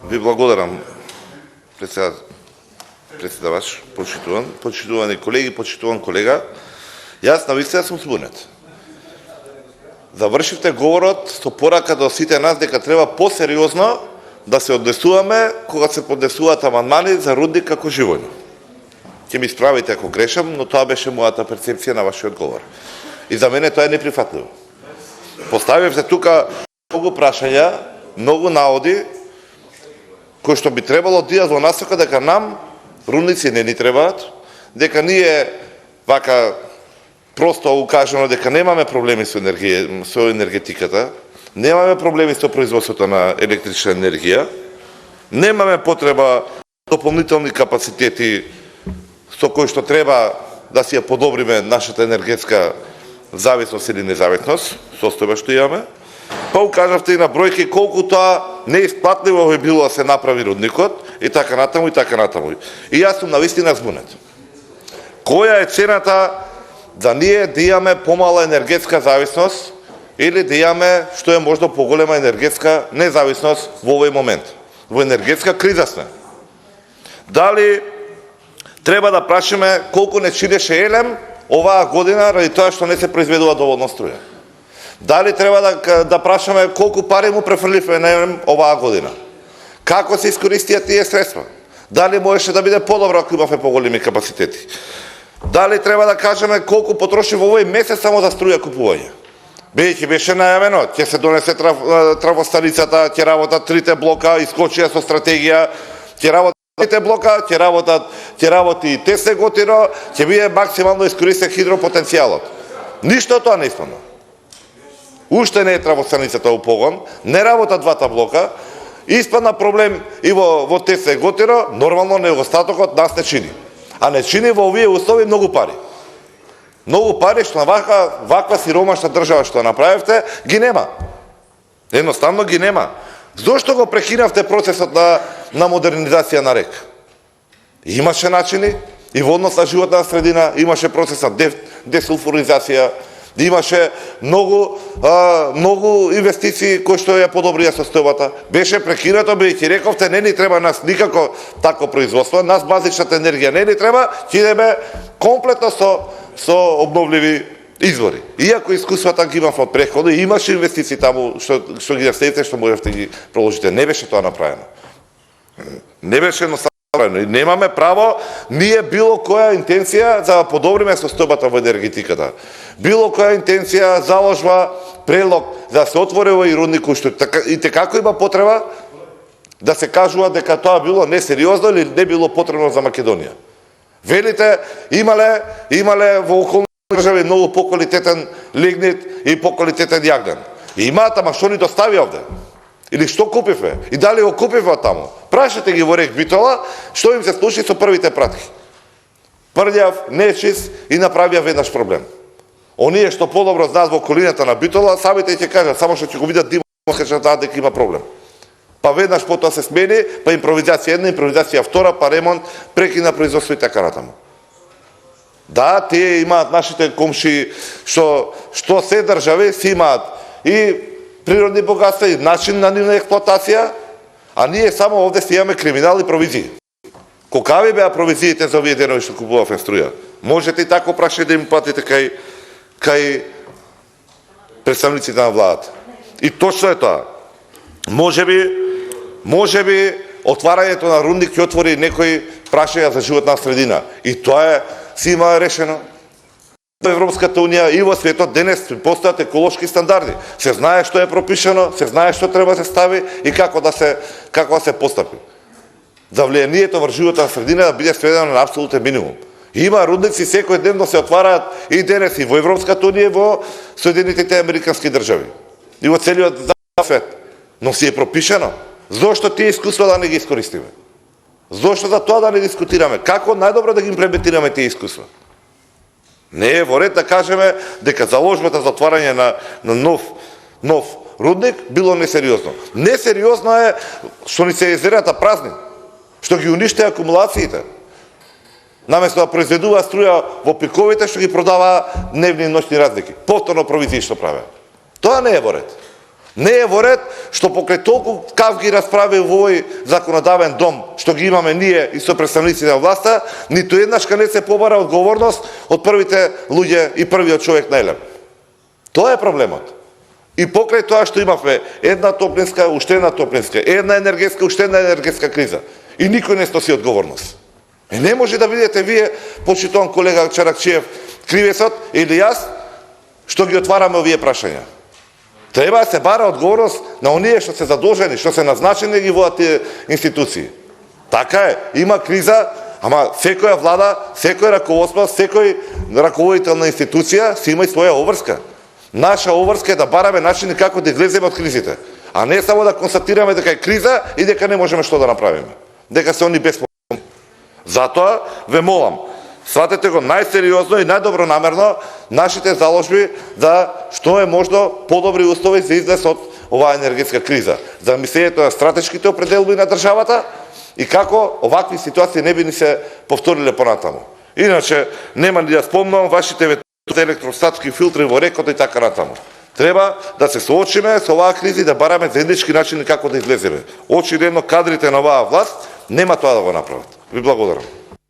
Ви благодарам, председавач, почитувани колеги, почитуван колега. Јас навистина сум збунет. Завршивте говорот со порака до сите нас дека треба посериозно да се однесуваме кога се поднесуваат амандмани за рудник како живоња. Ќе ми исправите ако грешам, но тоа беше мојата перцепција на вашиот говор. И за мене тоа е неприфатливо. Поставивте тука многу прашања, многу наводи, кои што би требало да идат во насока дека нам рудници не ни требаат, дека ние вака просто укажано дека немаме проблеми со енергетиката, немаме проблеми со производството на електрична енергија, немаме потреба дополнителни капацитети со кои што треба да си ја подобриме нашата енергетска зависност или независност, состојба што имаме. Па укажавте и на бројки колку тоа неисплатливо би било да се направи рудникот и така натаму и така натаму. И јас сум навистина збунет. Која е цената да ние да имаме помала енергетска зависност или да имаме што е можда поголема енергетска независност во овој момент? Во енергетска криза сме. Дали треба да прашаме колку не чинеше елем оваа година ради тоа што не се произведува доволно струја? Дали треба да прашаме колку пари му префрливме на елем оваа година? Како се искористија тие средства? Дали можеше да биде подобро ако имавме поголеми капацитети? Дали треба да кажеме колку потроши во овој месец само за струја купување? Бидејќи беше најавено, ќе се донесе трафостаницата, ќе работат трите блока, искочија со стратегија, ќе работат трите блока, ќе работи и Тесне Готино, ќе биде максимално искористен хидропотенцијалот. Ништо тоа не исполнува. Уште не е трафостаницата у погон, не работат двата блока, испадна проблем и во Тесне Готино, нормално недостатокот нас не чини. А не чини во овие услови многу пари. Многу пари што на ваква сиромашна држава што направивте, ги нема. Едноставно ги нема. Зошто го прекинавте процесот на модернизација на РЕК? Имаше начини и во однос на животна средина, имаше процес на десулфуризација, имаше многу инвестиции кои што ја подобрија состојбата. Беше прекинато бидејќи рековте не ни треба нас никако тако производство, нас базичната енергија не ни треба, ќе идеме комплетно со обновливи извори. Иако искуствата ги имав од претходно, имаше инвестиции таму што ги наследите, што можевте ги проложите. Не беше тоа направено. Не беше едноставно. И немаме право ние било која интенција за да подобриме состојбата во енергетиката. Било која интенција, заложба, предлог за да се отвори овој рудник што и како има потреба да се кажува дека тоа било несериозно или не било потребно за Македонија. Велите имале во околни држави многу поквалитетен лигнит и поквалитетен јагнен. И имаат, ама што ни достави овде? Или што купивме? И дали го купивме таму? Прашате ги во РЕК Битола, што им се случи со првите пратки. Прљав, нечист и направија веднаш проблем. Оние што подобро знаат во околината на Битола, самите ќе кажат, само што ќе го видат димот, ќе знаат дека има проблем. Па веднаш потоа се смени, па импровизација една, импровизација втора, па ремонт, прекина производство и така натаму. Да, тие имаат нашите комши што се држави си имаат и природни богатства и начин на нивна експлоатација, а ние само овде си имаме криминал и провизии. Колкави беа провизиите за овие денови што купувавме струја? Можете и тако прашање да им платите кај представниците на владата. И точно е тоа. Може би отварањето на рудник ќе отвори некои прашања за животна средина. И тоа си има решено. Во Европската унија и во светот денес постојат еколошки стандарди. Се знае што е пропишано, се знае што треба да се стави и како да се постапи. За влијанието врз животна средина да биде сведено на апсолутен минимум. И има рудници секојдневно се отвараат и денес и во Европската унија и во Соединетите Американски држави. И во целиот свет. Но си е пропишано. Зошто тие искуства да не ги искористиме? Зошто за тоа да не дискутираме? Како најдобро да ги имплементираме тие искуства? Не е во ред да кажеме дека заложбата за отварање на нов рудник било несериозно. Несериозно е што ни се езерата празни, што ги уништија акумулациите. Наместо да произведува струја во пиковите, што ги продава дневни и ноќни разлики. Повторно провизии што правеа. Тоа не е во ред. Не е во ред што покрај толку кавги расправи во овој законодавен дом, што ги имаме ние и со представници на власта, ниту еднашка не се побара одговорност од првите луѓе и првиот човек на Елем. Тоа е проблемот. И покрај тоа што имавме една топлинска, уште една топлинска, една енергетска, уште една енергетска криза. И никој не сноси одговорност. И не може да видите вие, почитуван колега Чаракчиев, кривецот или јас, што ги отвараме овие прашања. Треба да се бара одговорност на оние што се задолжени, што се назначени да ги водат тие институции. Така е, има криза, ама секоја влада, секој раководство, секој раководител на институција си има и своја обврска. Наша обврска е да бараме начини како да излеземе од кризите, а не само да констатираме дека е криза и дека не можеме што да направиме. Дека се они безпомощни. Затоа ве молам, сватете го најсериозно и најдобронамерно нашите заложби да што е можно подобри услови за излез од оваа енергетска криза, за мислењето на стратешките определби на државата и како овакви ситуации не би ни се повториле понатаму. Иначе нема ни да спомнам вашите електростатски филтри во рекот и така натаму. Треба да се соочиме со оваа криза и да бараме заеднички начини како да излеземе. Очигледно кадрите на оваа власт нема тоа да го направат. Ви благодарам.